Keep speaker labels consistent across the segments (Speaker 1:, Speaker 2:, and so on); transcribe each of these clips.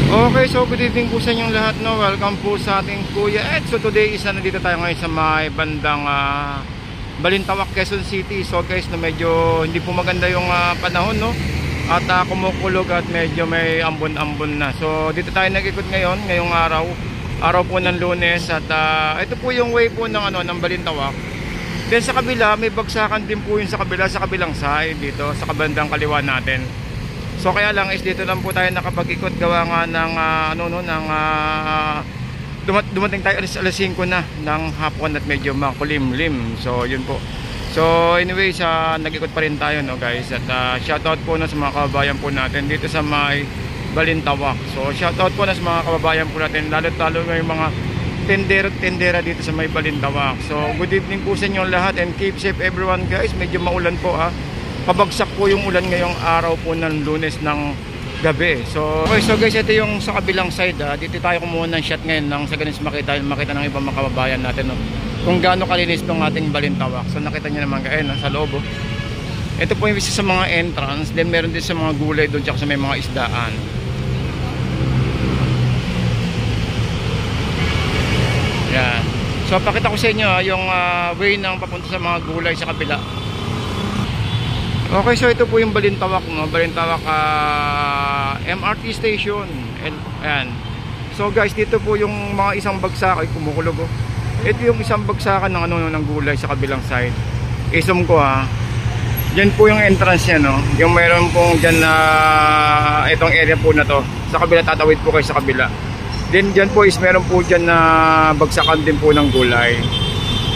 Speaker 1: Okay, so good evening po sa inyong lahat, no? Welcome po sa ating Kuya Ed. So today is nandito tayo ngayon sa may bandang Balintawak, Quezon City. So guys, no, medyo hindi po maganda yung panahon, no? At kumukulog at medyo may ambon-ambon na. So dito tayo nag-ikot ngayon, ngayong araw po ng Lunes. At ito po yung way po ng, ng Balintawak. Then sa kabila, may bagsakan din po yun sa kabilang side dito, sa kabandang kaliwa natin. So kaya lang is dito lang po tayo nakapag-ikot gawa nga ng dumating tayo alas 5 na ng hapon at medyo makulimlim. So yun po. So anyway, nag-ikot pa rin tayo, no guys. At shoutout po na sa mga kababayan po natin dito sa may Balintawak. So shoutout po na sa mga kababayan po natin, lalo yung mga tendera dito sa may Balintawak. So good evening po sa inyo lahat and keep safe everyone, guys. Medyo maulan po pabagsak po yung ulan ngayong araw po ng Lunes ng gabi. So okay, so guys, ito yung sa kabilang side. Dito tayo kumuha ng shot ngayon nang sa ganito makita ng ibang mga kababayan natin, no? Kung gaano kalinis tong ating Balintawak. So nakita niyo naman guys, sa loob. Ito po yung isa sa mga entrance. Then meron din sa mga gulay doon tsaka sa may mga isdaan. Yan. So pakita ko sa inyo yung way ng papunta sa mga gulay sa kabila. Okay, so ito po yung Balintawak, no? Balintawak MRT station. Ayan. So guys, dito po yung mga isang bagsakan, kumukulog. Ito yung isang bagsakan ng ng gulay sa kabilang side. I-zoom ko Diyan po yung entrance niya, no? Yung mayroon pong diyan na itong area po na to. Sa kabila, tatawid po kayo sa kabila. Then diyan po is meron po diyan na bagsakan din po ng gulay.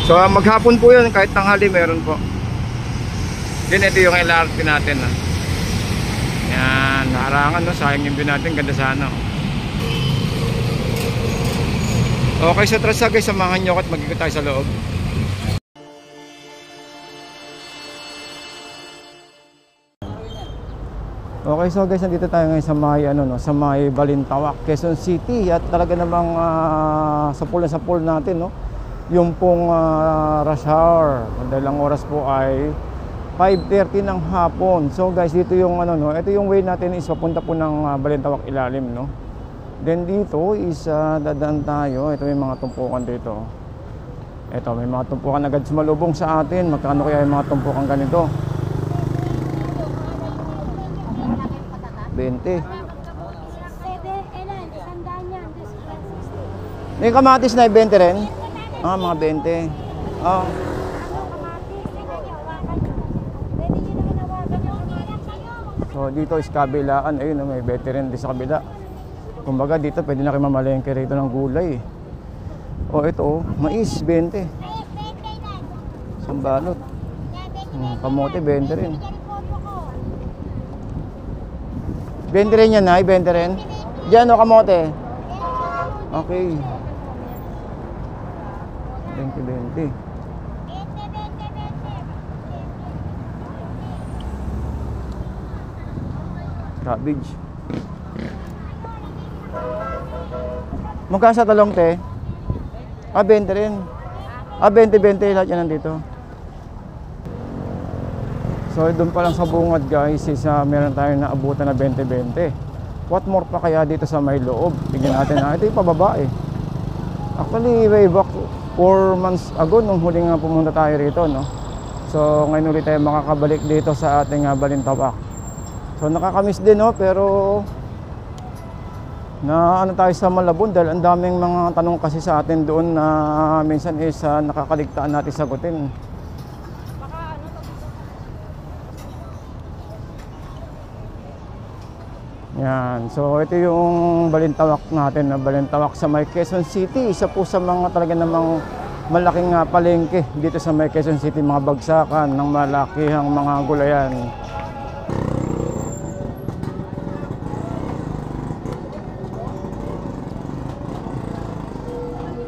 Speaker 1: So maghapon po 'yun, kahit tanghali meron po. Then ito yung LRT natin. Yan, naharangan, no? Sayang yung view natin, ganda sana. Okay, so tara guys, samahan nyo at mag-ikot tayo sa loob. Okay, so guys, nandito tayo ngayon sa may sa may Balintawak, Quezon City. At talaga namang sa pool natin, no? Yung pong rush hour. Dahil ang oras po ay 5:30 ng hapon. So guys, dito yung ito yung way natin is papunta po ng Balintawak ilalim, no? Then dito is dadaan tayo. Ito may mga tumpukan dito. Ito may mga tumpukan agad sumalubong sa atin. Magkano kaya yung mga tumpukan ganito? 20. May kamatis na 20 rin? Mga 20. So dito is kabilaan, ayun, may veteran din sa kabila. Kumbaga dito pwede na kayo mamalengke rito ng gulay. Ito mais 20. Sambalot. Kamote 20 rin. 20 rin yan, 20 rin. Diyan kamote. Okay. 20. Cabbage. Magkano sa talong, te? 20 rin. 20 lahat yan nandito. So doon pa lang sa bungad guys is meron tayong naabutan na 20. What more pa kaya dito sa may loob? Tingnan natin ito yung pababa Actually way back 4 months ago nung huling pumunta tayo rito, no? So ngayon ulit tayo makakabalik dito sa ating Balintawak. So nakakamiss din, no? Pero tayo sa Malabon dahil ang daming mga tanong kasi sa atin doon na minsan is nakakaligtaan natin sagutin. Yan. So ito yung Balintawak natin, Balintawak sa may Quezon City. Isa po sa mga talaga namang malaking palengke dito sa may Quezon City, mga bagsakan ng malakihang mga gulayan.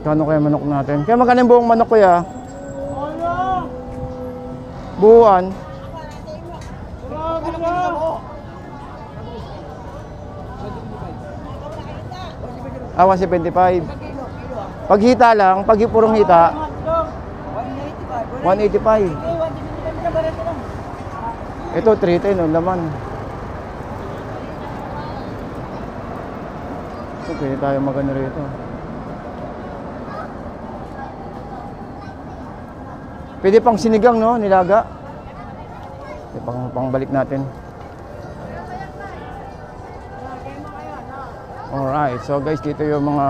Speaker 1: Kano kaya manok natin? Kaya magkano yung buong manok, kuya? Buuan. 175. Pag hita lang, pag purong hita 185. Ito 310 laman. So, pwede tayo magano rito. Pwede pang sinigang, no? Nilaga. Pwede pangbalik natin. Alright, so guys, dito yung mga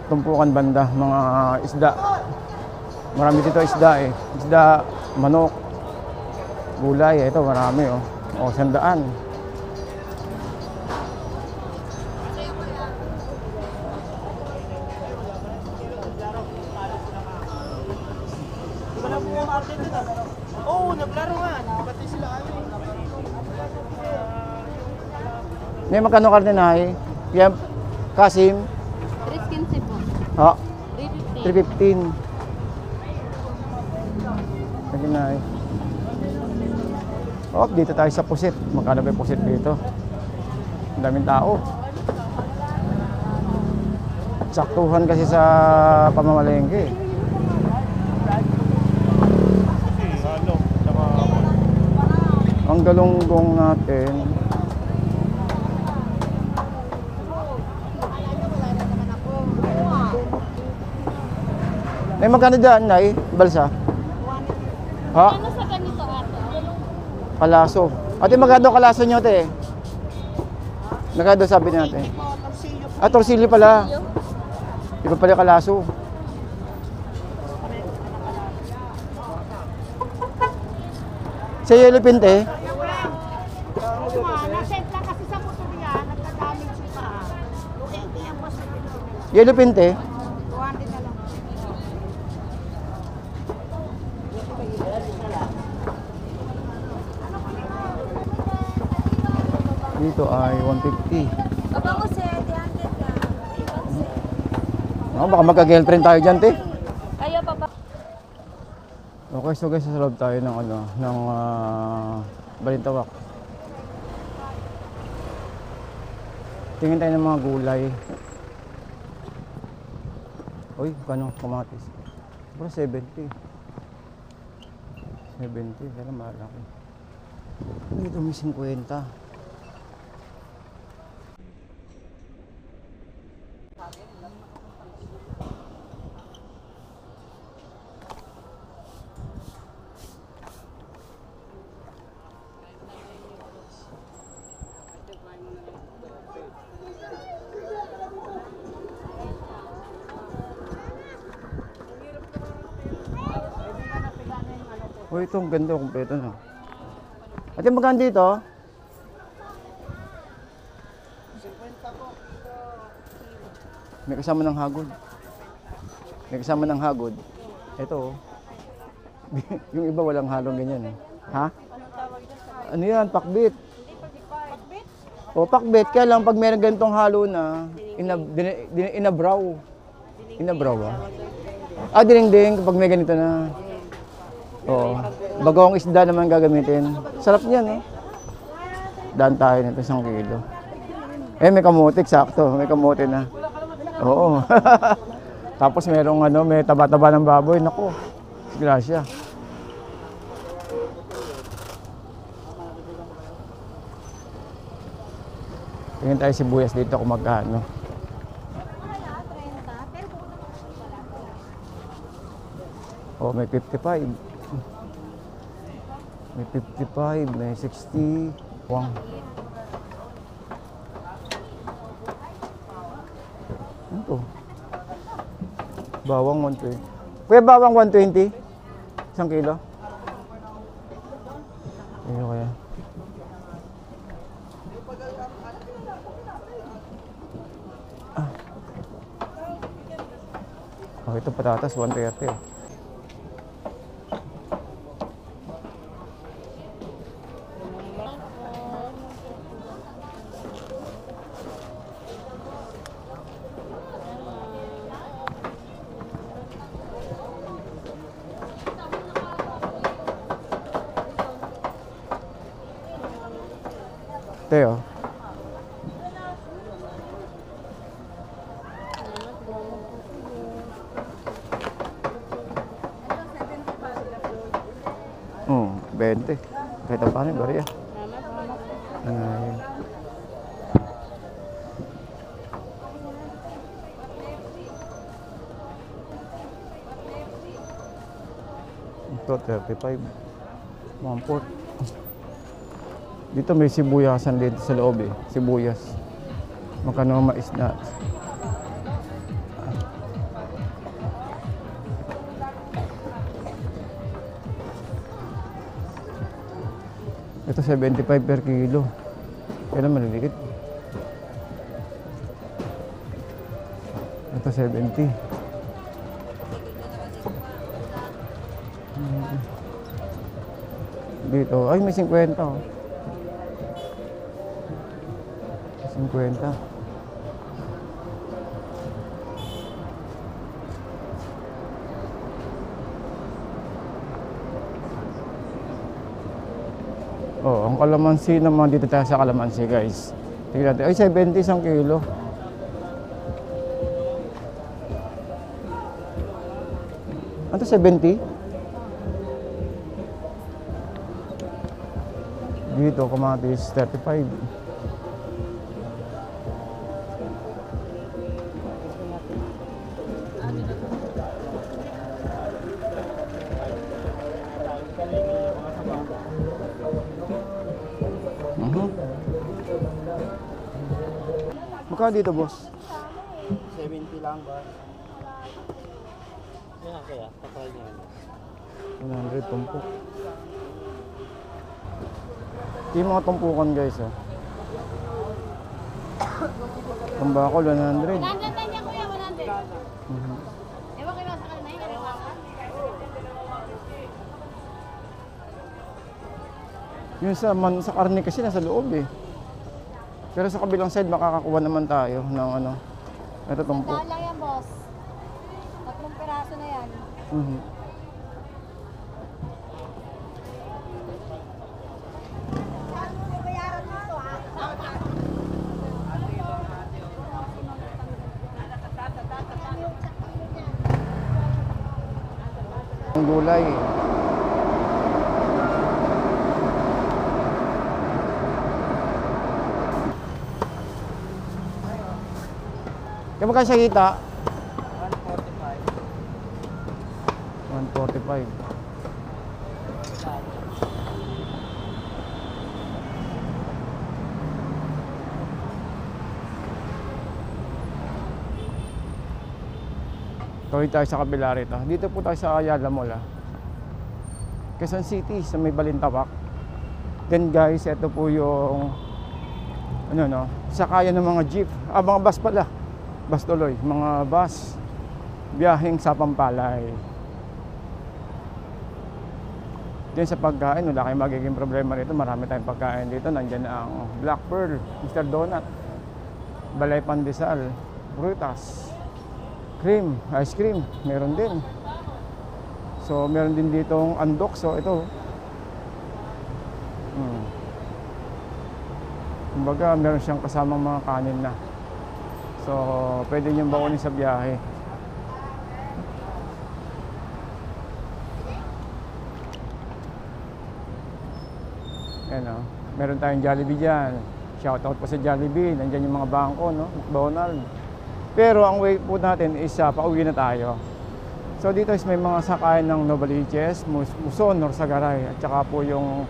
Speaker 1: tumpukan banda, mga isda. Marami dito isda eh. Isda, manok, gulay. Ito, marami oh. O, 100.
Speaker 2: Oo, naglaro nga. Pati sila
Speaker 1: May magkano karne na eh? Yan, Kasim?
Speaker 3: 3.15 po.
Speaker 1: Ha?
Speaker 3: 3.15.
Speaker 1: 315. Sige na eh. Oh, dito tayo sa pusit. Magkano ba yung pusit dito? Ang daming tao. Saktuhan kasi sa pamamalengke. Ang galunggong natin. Nay, magkano dyan, Nay? Balsa? Ha?
Speaker 3: Ano sa ganito ato?
Speaker 1: Kalaso. Ate, magkano kalaso nyo, te? Magkano sabi natin? Ah, torsilyo pala. Iba pala kalaso. Sa yellow pin, te?
Speaker 2: Na-save lang kasi sa motor yan. Nagka-damage yung paa. Hindi ang boss.
Speaker 1: Yellow pin, te?
Speaker 2: 200 na lang.
Speaker 1: Dito ay 150.
Speaker 3: Baba ko sir, 300 na.
Speaker 1: Oh, baka magka-girlfriend tayo dyan, te.
Speaker 3: Kayo baba.
Speaker 1: Okay, so guys, sa loob tayo ng Balintawak. Tingin tayo ng mga gulay. Uy, kano kamatis? Pero 70. 70, kaya malaki. Dito may 50. Uy, ito ang ganda, kumpleto na. Ate, magkano dito?
Speaker 2: 50 po.
Speaker 1: May kasama ng hagod. May kasama ng hagod. Ito, oh. Yung iba walang halong ganyan, eh. Ha? Ano yan? Pakbit. O, pakbit. Kaya lang, pag meron ganitong halo na, inabraw. Inabraw ba? Ah, dinding kapag may ganito na. Oo. Bagong isda naman gagamitin. Sarap niyan, eh. Daan tayo nito 1 kilo. Eh, may kamote, sakto. May kamote na. Oo. Tapos merong may taba-taba ng baboy. Naku, grasya. Tingin tayo sibuyas dito kung magkano. Oh, may 55. May 55, may 60. Wow. Ano to? Bawang 120. Kuya, bawang 120? 1 kilo? Ano kaya? Oh, ito patatas, 130. Teo. Oh, 20. Kahit ang paano, bariya. Ay. Ito, 35. 1/4. Dito may sibuyasan dito sa loob eh. Sibuyas. Magkano ang mais na. Ito 75 per kilo. Kailan maliliit? Ito 70. Dito, ay may 50 oh. 50. Oh, ang kalamansi naman dito tayo sa kalamansi, guys. Tingnan natin. Ay, 70 isang kilo. Ano 70? Dito, kamatis 35. Magkano dito, boss?
Speaker 4: 70 lang ba? Yan kaya, patay niya.
Speaker 1: 100 tumpok. Yung mga tumpukan, guys, oh. Tambakol, 100.
Speaker 3: 100 niya kuya, 100. Ewan kayo sa kanina yun, kaliwa ka.
Speaker 1: Yung sa karne kasi nasa loob eh. Pero sa kabilang side makakakuha naman tayo ng ano. Ito tumpok.
Speaker 3: Sandaan lang yan, boss. 3 piraso na yan.
Speaker 1: Ang gulay. Kaya magkano siya kita? 145. 145. Tuloy tayo sa kabila rito. Dito po tayo sa Ayala Mall. Quezon City sa may Balintawak. Then guys, ito po yung sakayan ng mga jeep. Mga bus pala. Bus tuloy, mga bus biyaheng sa Pampalay. Diyan sa pagkain, wala kayong magiging problema rito. Marami tayong pagkain dito. Nandiyan ang Black Pearl, Mr. Donut, Balay Pandesal, Prutas, cream, ice cream, meron din. So, meron din ditong andok. So, ito. Kumbaga, meron siyang kasamang mga kanin na. So, pwede niyong bakunin sa biyahe. Ayan o. Meron tayong Jollibee dyan. Shoutout po sa Jollibee. Nandyan yung mga bangko, no? McDonald's. Pero ang way po natin is pauwi na tayo. So dito is may mga sakayan ng Novaliches, Muson, Norsagaray, at saka po yung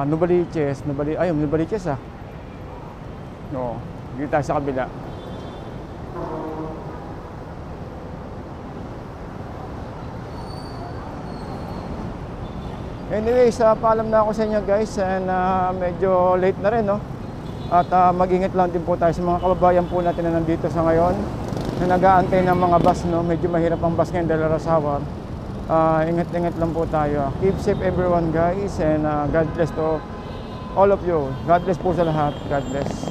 Speaker 1: Novaliches, Novaliches No, dito tayo sa kabila. Anyways, paalam na ako sa inyo guys, and medyo late na rin, no? At mag-ingat lang din po tayo sa mga kababayan po natin na nandito sa ngayon na nag-aantay ng mga bus, no? Medyo mahirap ang bus ngayon dahil arasawa. Ingat-ingat lang po tayo. Keep safe everyone guys, and God bless to all of you. God bless po sa lahat. God bless.